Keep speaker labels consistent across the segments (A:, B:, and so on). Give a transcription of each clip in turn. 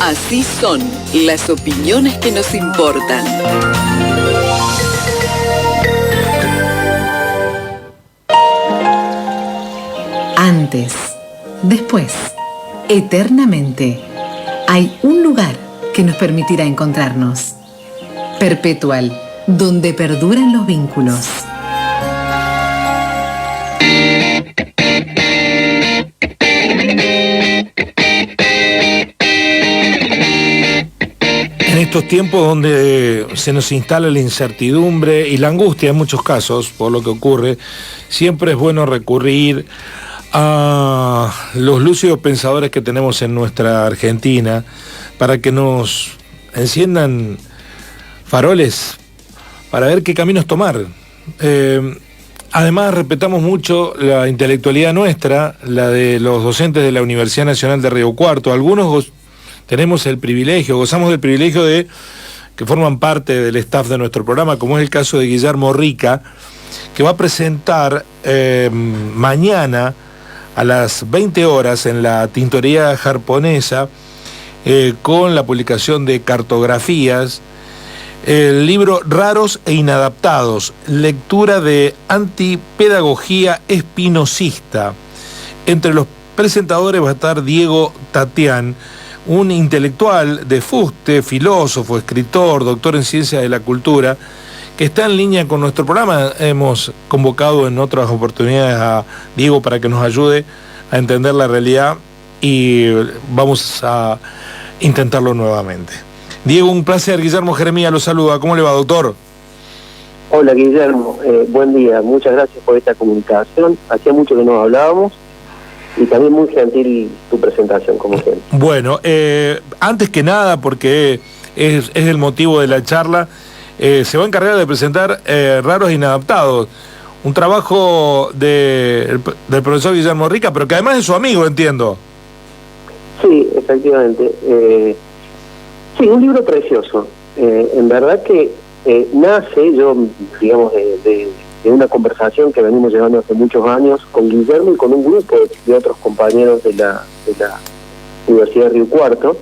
A: Así son las opiniones que nos importan.
B: Antes, después, eternamente, hay un lugar que nos permitirá encontrarnos. Perpetual, donde perduran los vínculos.
C: En estos tiempos donde se nos instala la incertidumbre y la angustia en muchos casos por lo que ocurre, siempre es bueno recurrir a los lúcidos pensadores que tenemos en nuestra Argentina para que nos enciendan faroles para ver qué caminos tomar. Además, respetamos mucho la intelectualidad nuestra, la de los docentes de la Universidad Nacional de Río Cuarto. Algunos tenemos el privilegio, gozamos del privilegio de que forman parte del staff de nuestro programa, como es el caso de Guillermo Rica, que va a presentar mañana a las 20 horas en la Tintorería Japonesa, con la publicación de cartografías, el libro Raros e Inadaptados, lectura de antipedagogía espinosista. Entre los presentadores va a estar Diego Tatián, un intelectual de fuste, filósofo, escritor, doctor en ciencias de la cultura, que está en línea con nuestro programa. Hemos convocado en otras oportunidades a Diego para que nos ayude a entender la realidad y vamos a intentarlo nuevamente. Diego, un placer. Guillermo Jeremías lo saluda. ¿Cómo le va, doctor?
D: Hola, Guillermo. Buen día. Muchas gracias por esta comunicación. Hacía mucho que no hablábamos. Y también muy gentil tu presentación, como siempre.
C: Bueno, antes que nada, porque es el motivo de la charla, se va a encargar de presentar Raros e Inadaptados, un trabajo del profesor Guillermo Rica, pero que además es su amigo, entiendo.
D: Sí, efectivamente. Sí, un libro precioso. En verdad que nace, digamos, de una conversación que venimos llevando hace muchos años con Guillermo y con un grupo de otros compañeros de la Universidad de Río Cuarto,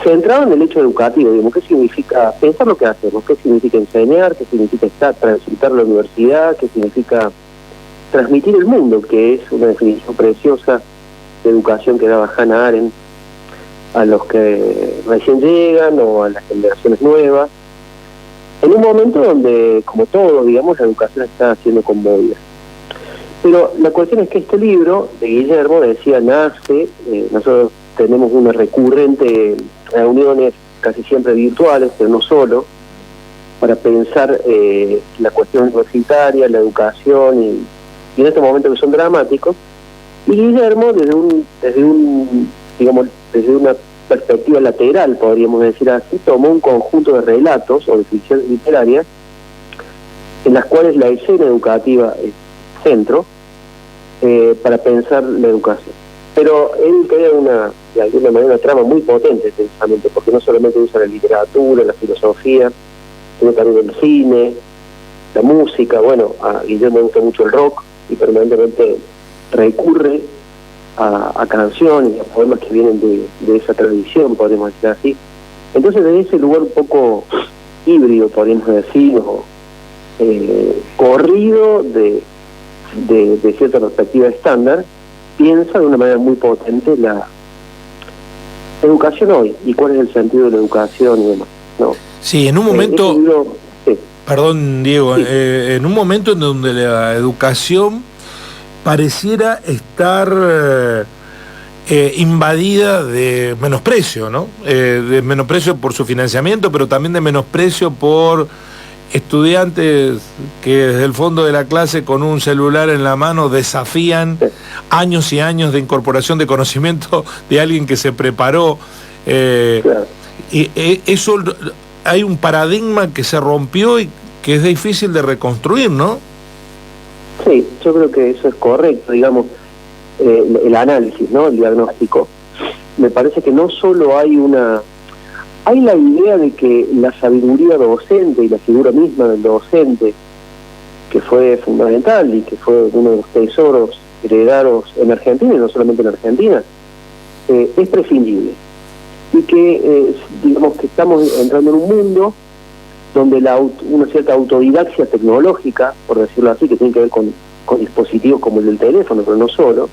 D: centrado en el hecho educativo, digamos, qué significa pensar lo que hacemos, qué significa enseñar, qué significa transitar la universidad, qué significa transmitir el mundo, que es una definición preciosa de educación que daba Hannah Arendt a los que recién llegan o a las generaciones nuevas, en un momento donde, como todo, digamos, la educación está siendo conmovida. Pero la cuestión es que este libro de Guillermo, decía, nace, nosotros tenemos una recurrente reuniones casi siempre virtuales, pero no solo, para pensar la cuestión universitaria, la educación, y en estos momentos que son dramáticos, y Guillermo desde una perspectiva lateral, podríamos decir así, tomó un conjunto de relatos o de ficción literaria en las cuales la escena educativa es centro para pensar la educación. Pero él crea de alguna manera una trama muy potente precisamente, porque no solamente usa la literatura, la filosofía, sino también el cine, la música. Bueno, a Guillermo le gusta mucho el rock y permanentemente recurre a canciones y a poemas que vienen de esa tradición, podemos decir así. Entonces, desde ese lugar un poco híbrido, podríamos decir, o corrido de cierta perspectiva estándar, piensa de una manera muy potente la educación hoy y cuál es el sentido de la educación y demás, ¿no?
C: Sí, en un momento...
D: sí.
C: Perdón, Diego,
D: Sí.
C: En un momento en donde la educación pareciera estar invadida de menosprecio, ¿no? De menosprecio por su financiamiento, pero también de menosprecio por estudiantes que desde el fondo de la clase con un celular en la mano desafían años y años de incorporación de conocimiento de alguien que se preparó.
D: Claro.
C: Y eso, hay un paradigma que se rompió y que es difícil de reconstruir, ¿no?
D: Sí, yo creo que eso es correcto, digamos, el análisis, ¿no? El diagnóstico. Me parece que no solo hay la idea de que la sabiduría docente y la figura misma del docente, que fue fundamental y que fue uno de los tesoros heredados en Argentina, y no solamente en Argentina, es prescindible. Y que que digamos que estamos entrando en un mundo donde una cierta autodidaxia tecnológica, por decirlo así, que tiene que ver con dispositivos como el del teléfono, pero no solo,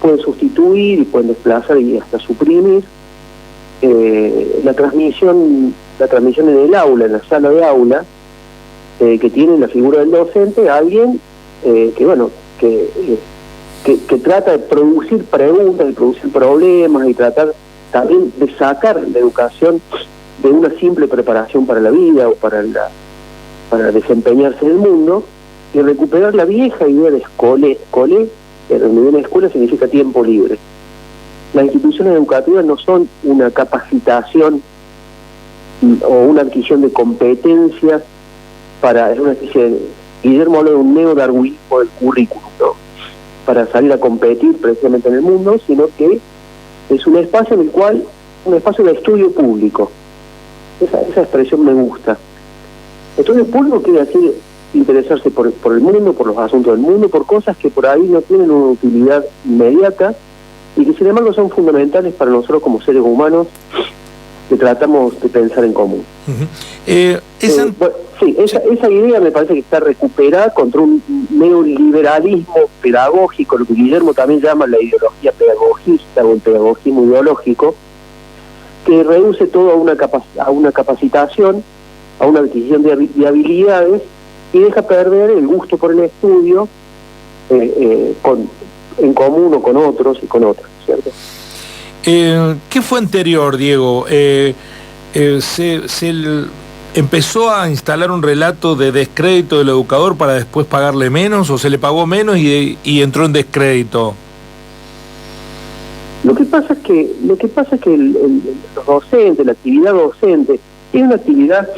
D: pueden sustituir y pueden desplazar y hasta suprimir la transmisión en el aula, en la sala de aula, que tiene la figura del docente, alguien que trata de producir preguntas, de producir problemas y tratar también de sacar la educación de una simple preparación para la vida o para desempeñarse en el mundo, y recuperar la vieja idea de escolé, donde una escuela significa tiempo libre. Las instituciones educativas no son una capacitación o una adquisición de competencias es una especie de... Guillermo habla de un neodarwinismo del currículum, ¿no?, para salir a competir precisamente en el mundo, sino que es un espacio en el cual, un espacio de estudio público. Esa expresión me gusta. Estudio público quiere decir interesarse por el mundo, por los asuntos del mundo, por cosas que por ahí no tienen una utilidad inmediata y que sin embargo son fundamentales para nosotros como seres humanos que tratamos de pensar en común. Esa idea me parece que está recuperada contra un neoliberalismo pedagógico, lo que Guillermo también llama la ideología pedagogista o el pedagogismo ideológico, que reduce todo a una capacitación, a una adquisición de habilidades, y deja perder el gusto por el estudio en común o con otros y con otras, ¿cierto?
C: ¿Qué fue anterior, Diego? ¿Empezó a instalar un relato de descrédito del educador para después pagarle menos, o se le pagó menos y entró en descrédito?
D: Lo que pasa es que los docentes, la actividad docente, es una actividad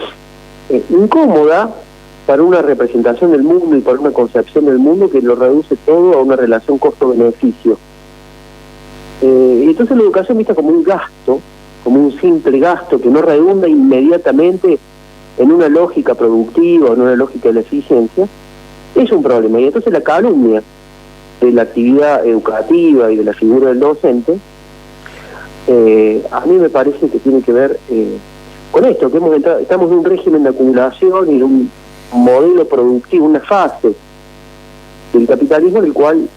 D: incómoda para una representación del mundo y para una concepción del mundo que lo reduce todo a una relación costo-beneficio. Y entonces la educación vista como un gasto, como un simple gasto que no redunda inmediatamente en una lógica productiva o en una lógica de la eficiencia, es un problema. Y entonces la calumnia de la actividad educativa y de la figura del docente, a mí me parece que tiene que ver con esto, que estamos en un régimen de acumulación y de un modelo productivo, una fase del capitalismo en el cual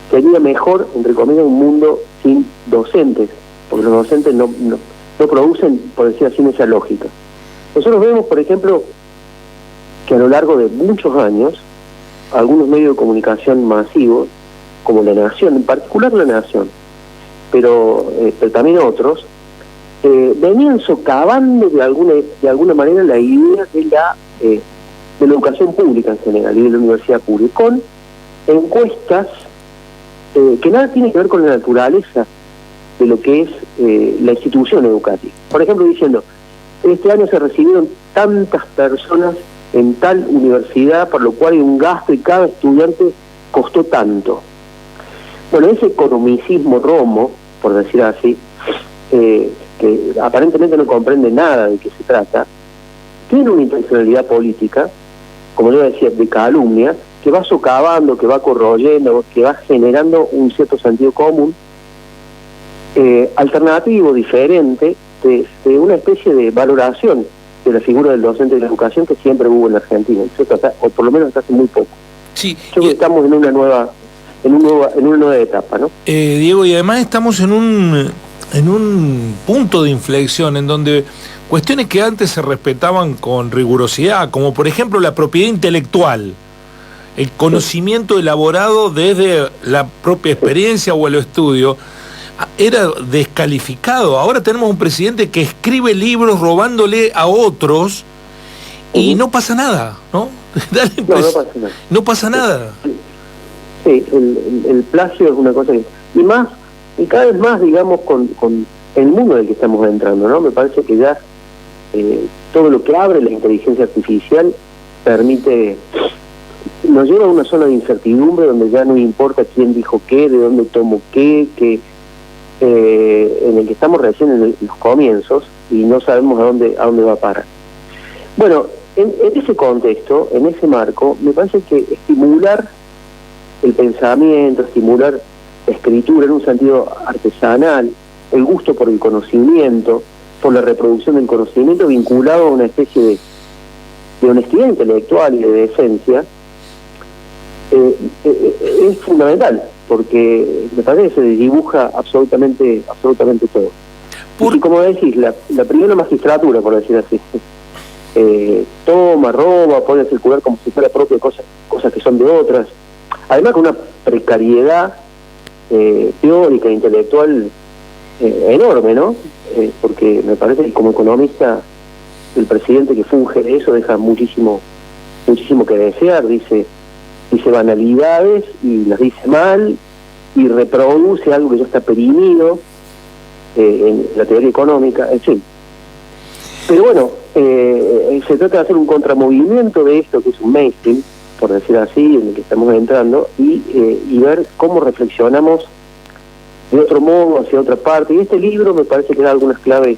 D: sería mejor, entre comillas, un mundo sin docentes, porque los docentes no producen, por decir así, esa lógica. Nosotros vemos, por ejemplo, que a lo largo de muchos años, algunos medios de comunicación masivos, como La Nación, en particular La Nación, pero también otros, venían socavando de alguna manera la idea de la educación pública en general y de la universidad pública, con encuestas que nada tienen que ver con la naturaleza de lo que es la institución educativa. Por ejemplo, diciendo, este año se recibieron tantas personas en tal universidad, por lo cual hay un gasto y cada estudiante costó tanto. Bueno, ese economicismo romo, por decir así, que aparentemente no comprende nada de qué se trata, tiene una intencionalidad política, como yo decía, de calumnia, que va socavando, que va corroyendo, que va generando un cierto sentido común, alternativo, diferente, de una especie de valoración de la figura del docente de la educación que siempre hubo en la Argentina, o por lo menos hasta hace muy poco.
C: Sí.
D: Yo creo que estamos en una nueva etapa, ¿no?
C: Diego, y además estamos en un punto de inflexión en donde cuestiones que antes se respetaban con rigurosidad, como por ejemplo la propiedad intelectual, el conocimiento elaborado desde la propia experiencia o el estudio, era descalificado. Ahora tenemos un presidente que escribe libros robándole a otros y no pasa nada, ¿no? No pasa nada.
D: Sí, el plagio es una cosa que... Y cada vez más, digamos, con el mundo en el que estamos entrando, ¿no? Me parece que ya todo lo que abre la inteligencia artificial nos lleva a una zona de incertidumbre donde ya no importa quién dijo qué, de dónde tomó qué, en el que estamos recién en los comienzos y no sabemos a dónde va a parar. Bueno, en ese contexto, en ese marco, me parece que estimular el pensamiento, estimular la escritura en un sentido artesanal, el gusto por el conocimiento, por la reproducción del conocimiento vinculado a una especie de honestidad intelectual y de decencia, es fundamental, porque me parece que se dibuja absolutamente todo. Y como decís, la primera magistratura, por decir así, toma, roba, pone a circular como si fuera propia cosas que son de otras, además con una precariedad teórica e intelectual enorme, ¿no? Porque me parece que como economista el presidente que funge de eso deja muchísimo que desear, dice banalidades y las dice mal y reproduce algo que ya está perimido en la teoría económica, en fin. Pero bueno, se trata de hacer un contramovimiento de esto que es un mainstream, por decir así, en el que estamos entrando, y ver cómo reflexionamos de otro modo, hacia otra parte. Y este libro me parece que da algunas claves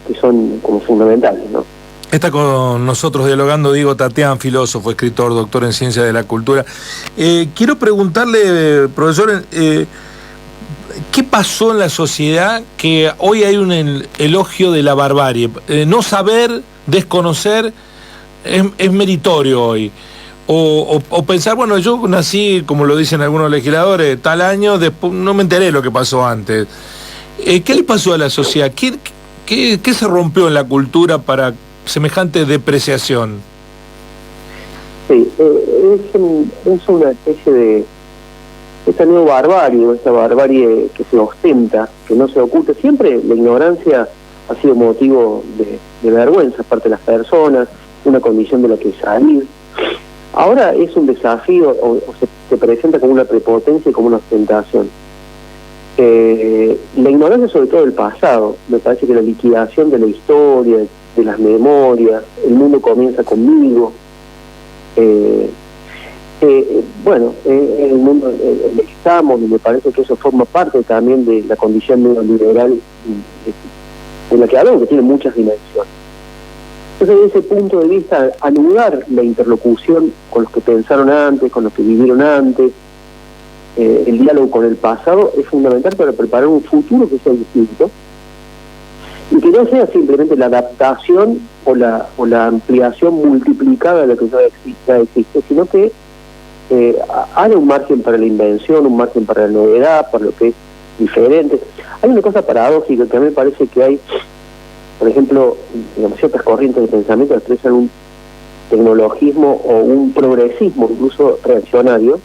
D: que son como fundamentales, ¿no?
C: Está con nosotros dialogando Diego Tatián, filósofo, escritor, doctor en Ciencias de la Cultura. Quiero preguntarle, profesor, ¿qué pasó en la sociedad que hoy hay un elogio de la barbarie? No saber, desconocer, es meritorio hoy. O pensar, bueno, yo nací, como lo dicen algunos legisladores, tal año, después no me enteré lo que pasó antes. ¿Qué le pasó a la sociedad? ¿Qué se rompió en la cultura para semejante depreciación?
D: Sí, es una especie de esta neobarbarie, esta barbarie que se ostenta, que no se oculta. Siempre la ignorancia ha sido motivo de vergüenza parte de las personas, una condición de la que salir. Ahora es un desafío, o se presenta como una prepotencia y como una ostentación. La ignorancia sobre todo del pasado, me parece que la liquidación de la historia, de las memorias, el mundo comienza conmigo. Bueno, el mundo en el que estamos, y me parece que eso forma parte también de la condición neoliberal de la que hablamos, que tiene muchas dimensiones. Entonces, desde ese punto de vista, anudar la interlocución con los que pensaron antes, con los que vivieron antes, el diálogo con el pasado es fundamental para preparar un futuro que sea distinto y que no sea simplemente la adaptación o la ampliación multiplicada de lo que ya existe, sino que haya un margen para la invención, un margen para la novedad, para lo que es diferente. Hay una cosa paradójica que a mí me parece que hay, por ejemplo, digamos, ciertas corrientes de pensamiento que expresan un tecnologismo o un progresismo incluso reaccionario.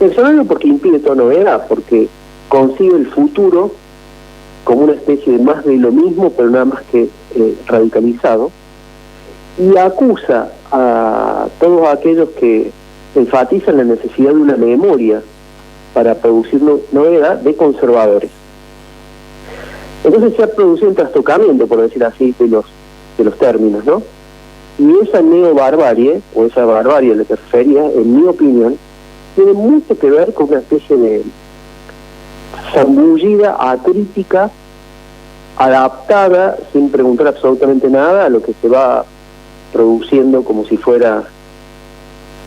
D: Reaccionario porque impide toda novedad, porque concibe el futuro como una especie de más de lo mismo, pero nada más que radicalizado, y acusa a todos aquellos que enfatizan la necesidad de una memoria para producir novedad de conservadores. Entonces se ha producido un trastocamiento, por decir así, de los términos, ¿no? Y esa neobarbarie, o esa barbarie a la que refería, en mi opinión, tiene mucho que ver con una especie de zambullida, acrítica, adaptada, sin preguntar absolutamente nada, a lo que se va produciendo como si fuera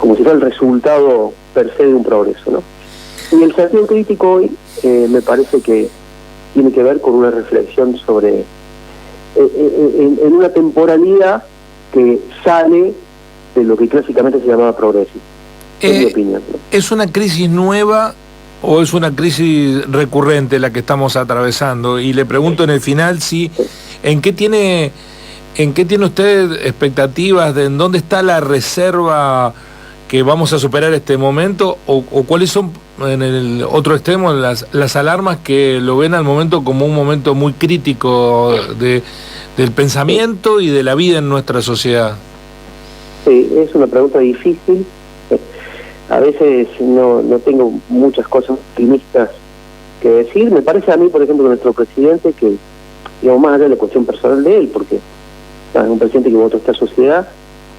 D: el resultado per se de un progreso, ¿no? Y el sentido crítico hoy me parece que tiene que ver con una reflexión sobre en una temporalidad que sale de lo que clásicamente se llamaba progreso. Es mi opinión, ¿no?
C: ¿Es una crisis nueva o es una crisis recurrente la que estamos atravesando? Y le pregunto en el final si ¿en qué tiene usted expectativas de en dónde está la reserva que vamos a superar este momento o cuáles son en el otro extremo las alarmas que lo ven al momento como un momento muy crítico del pensamiento y de la vida en nuestra sociedad?
D: Sí, es una pregunta difícil. A veces no tengo muchas cosas optimistas que decir. Me parece a mí, por ejemplo, que nuestro presidente, que digamos más allá de la cuestión personal de él, porque es un presidente que votó esta sociedad,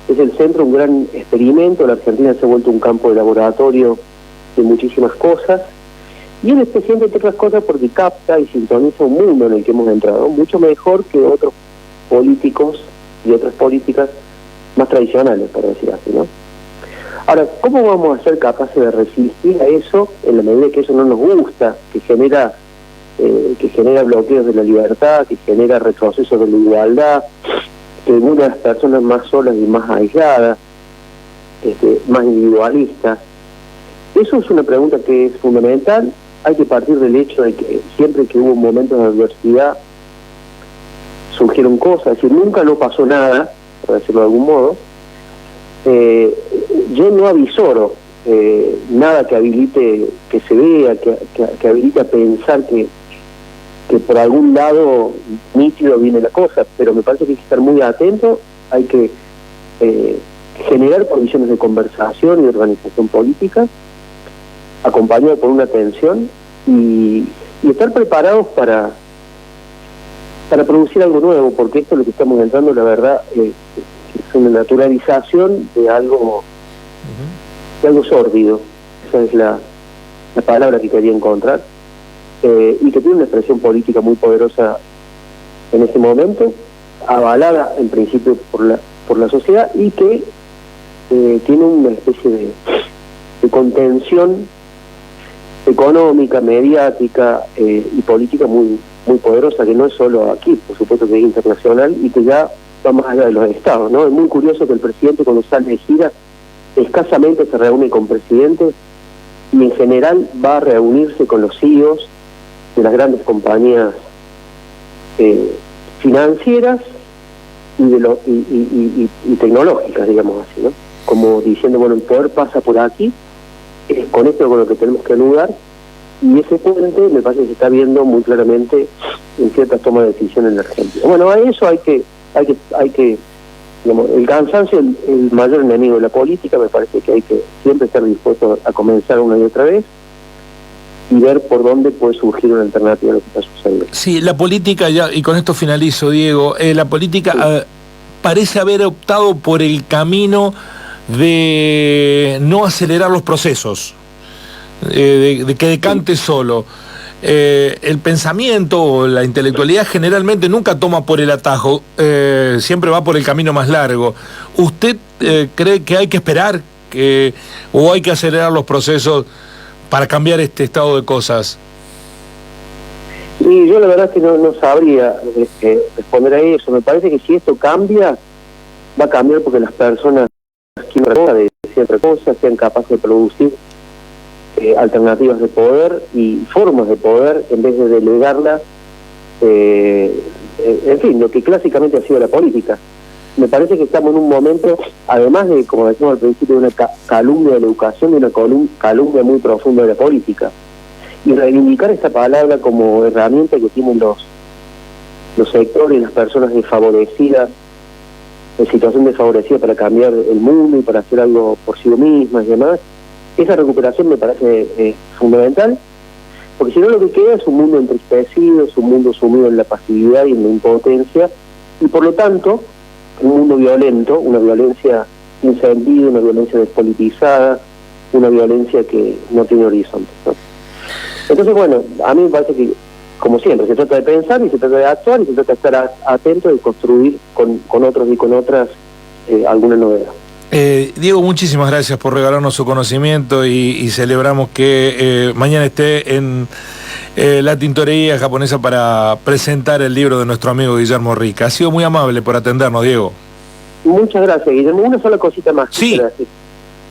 D: es el centro, un gran experimento. La Argentina se ha vuelto un campo de laboratorio de muchísimas cosas, y él es presidente, entre otras cosas, porque capta y sintoniza un mundo en el que hemos entrado, mucho mejor que otros políticos y otras políticas más tradicionales, por decir así, ¿no? Ahora, ¿cómo vamos a ser capaces de resistir a eso en la medida que eso no nos gusta, que genera que genera bloqueos de la libertad, que genera retrocesos de la igualdad, que une a las personas más solas y más aisladas, más individualistas. Eso es una pregunta que es fundamental. Hay que partir del hecho de que siempre que hubo momentos de adversidad surgieron cosas, es decir, nunca no pasó nada, por decirlo de algún modo. Yo no avisoro nada que habilite que se vea, que habilite a pensar que por algún lado nítido viene la cosa, pero me parece que hay que estar muy atento, hay que generar condiciones de conversación y de organización política, acompañado por una atención y estar preparados para producir algo nuevo, porque esto es lo que estamos entrando, la verdad, es una naturalización de algo sórdido. Esa es la palabra que quería encontrar, y que tiene una expresión política muy poderosa en este momento, avalada en principio por la sociedad, y que tiene una especie de contención económica, mediática y política muy poderosa, que no es solo aquí, por supuesto que es internacional, y que ya va más allá de los estados, ¿no? Es muy curioso que el presidente, cuando sale de gira, escasamente se reúne con presidentes, y en general va a reunirse con los CEOs de las grandes compañías financieras y tecnológicas, digamos así, ¿no? Como diciendo, bueno, el poder pasa por aquí, es con esto con lo que tenemos que ayudar, y ese puente me parece que se está viendo muy claramente en ciertas tomas de decisiones en la Argentina. Bueno, a eso hay que digamos, el cansancio es el mayor enemigo de la política. Me parece que hay que siempre estar dispuesto a comenzar una y otra vez y ver por dónde puede surgir una alternativa a lo que está sucediendo.
C: Sí, la política, ya, y con esto finalizo, Diego, la política parece haber optado por el camino de no acelerar los procesos, de que decante solo. El pensamiento o la intelectualidad generalmente nunca toma por el atajo, siempre va por el camino más largo. ¿Usted cree que hay que esperar o hay que acelerar los procesos para cambiar este estado de cosas?
D: Sí, yo la verdad es que no sabría responder a eso. Me parece que si esto cambia, va a cambiar porque las personas quieren de cierta cosa, sean capaces de producir alternativas de poder y formas de poder en vez de delegarlas, en fin, lo que clásicamente ha sido la política. Me parece que estamos en un momento, además de, como decimos al principio, de una calumnia de la educación, de una calumnia muy profunda de la política, y reivindicar esta palabra como herramienta que tienen los sectores, las personas desfavorecidas, en situación desfavorecida para cambiar el mundo y para hacer algo por sí mismas y demás. Esa recuperación me parece fundamental, porque si no lo que queda es un mundo entristecido, es un mundo sumido en la pasividad y en la impotencia, y por lo tanto un mundo violento, una violencia sin sentido, una violencia despolitizada, una violencia que no tiene horizontes, ¿no? Entonces, bueno, a mí me parece que, como siempre, se trata de pensar y se trata de actuar y se trata de estar atento y construir con otros y con otras alguna novedad.
C: Diego, muchísimas gracias por regalarnos su conocimiento y celebramos que mañana esté en la tintorería japonesa para presentar el libro de nuestro amigo Guillermo Rica. Ha sido muy amable por atendernos, Diego.
D: Muchas gracias, Guillermo. Una sola cosita más.
C: Sí.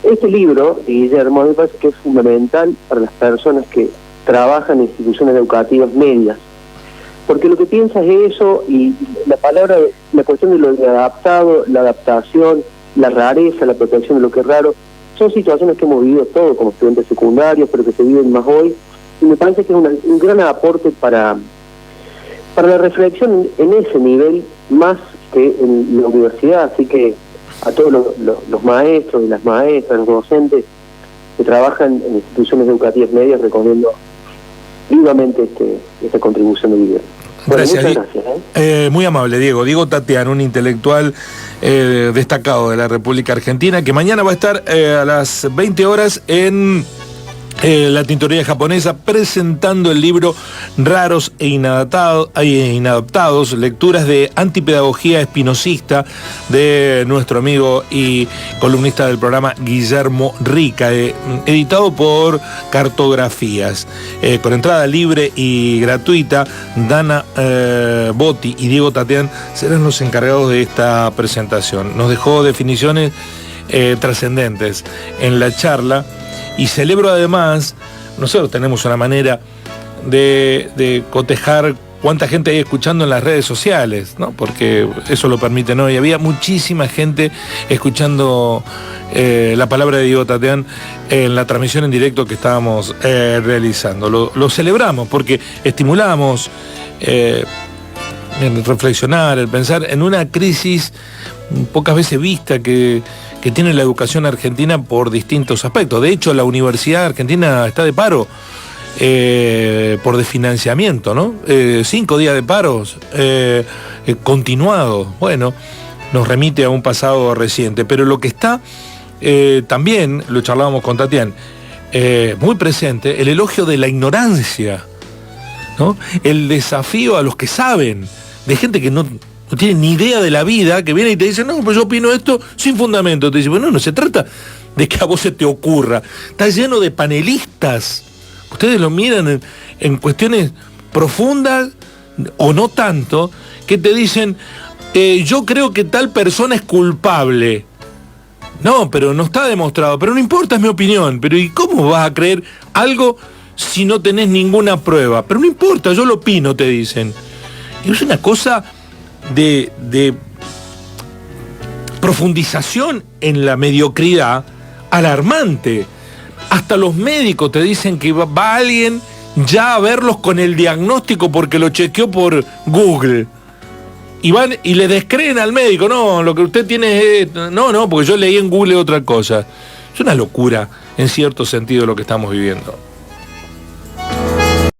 D: Este libro, Guillermo, me parece que es fundamental para las personas que trabajan en instituciones educativas medias, porque lo que piensa es eso, y la cuestión de lo adaptado, la adaptación, la rareza, la protección de lo que es raro, son situaciones que hemos vivido todos como estudiantes secundarios, pero que se viven más hoy, y me parece que es un gran aporte para la reflexión en ese nivel, más que en la universidad. Así que a todos los maestros y las maestras, los docentes que trabajan en instituciones educativas medias, recomiendo vivamente esta contribución de Guillermo. Bueno,
C: gracias,
D: muchas gracias.
C: Muy amable, Diego. Diego Tatiano, un intelectual destacado de la República Argentina, que mañana va a estar a las 20 horas en la tintorería japonesa, presentando el libro Raros e Inadaptados, lecturas de antipedagogía espinosista de nuestro amigo y columnista del programa Guillermo Rica, editado por Cartografías, con entrada libre y gratuita. Dana Botti y Diego Tatián serán los encargados de esta presentación. Nos dejó definiciones trascendentes en la charla. Y celebro además, nosotros tenemos una manera de cotejar cuánta gente hay escuchando en las redes sociales, ¿no? Porque eso lo permiten hoy. Había muchísima gente escuchando la palabra de Diego Tatián en la transmisión en directo que estábamos realizando. Lo celebramos porque estimulamos el reflexionar, el pensar en una crisis pocas veces vista que tiene la educación argentina por distintos aspectos. De hecho, la Universidad Argentina está de paro por desfinanciamiento, ¿no? 5 días de paros continuados. Bueno, nos remite a un pasado reciente. Pero lo que está también, lo charlábamos con Tatián, muy presente, el elogio de la ignorancia, ¿no? El desafío a los que saben, de gente que no tiene ni idea de la vida, que viene y te dice, no, pues yo opino esto sin fundamento. Te dice, bueno, no se trata de que a vos se te ocurra. Está lleno de panelistas. Ustedes lo miran en cuestiones profundas, o no tanto, que te dicen, yo creo que tal persona es culpable. No, pero no está demostrado. Pero no importa, es mi opinión. Pero ¿y cómo vas a creer algo si no tenés ninguna prueba? Pero no importa, yo lo opino, te dicen. Y es una cosa de profundización en la mediocridad alarmante. Hasta los médicos te dicen que va alguien ya a verlos con el diagnóstico porque lo chequeó por Google. Y van y le descreen al médico, no, lo que usted tiene es... No, porque yo leí en Google otra cosa. Es una locura, en cierto sentido, lo que estamos viviendo.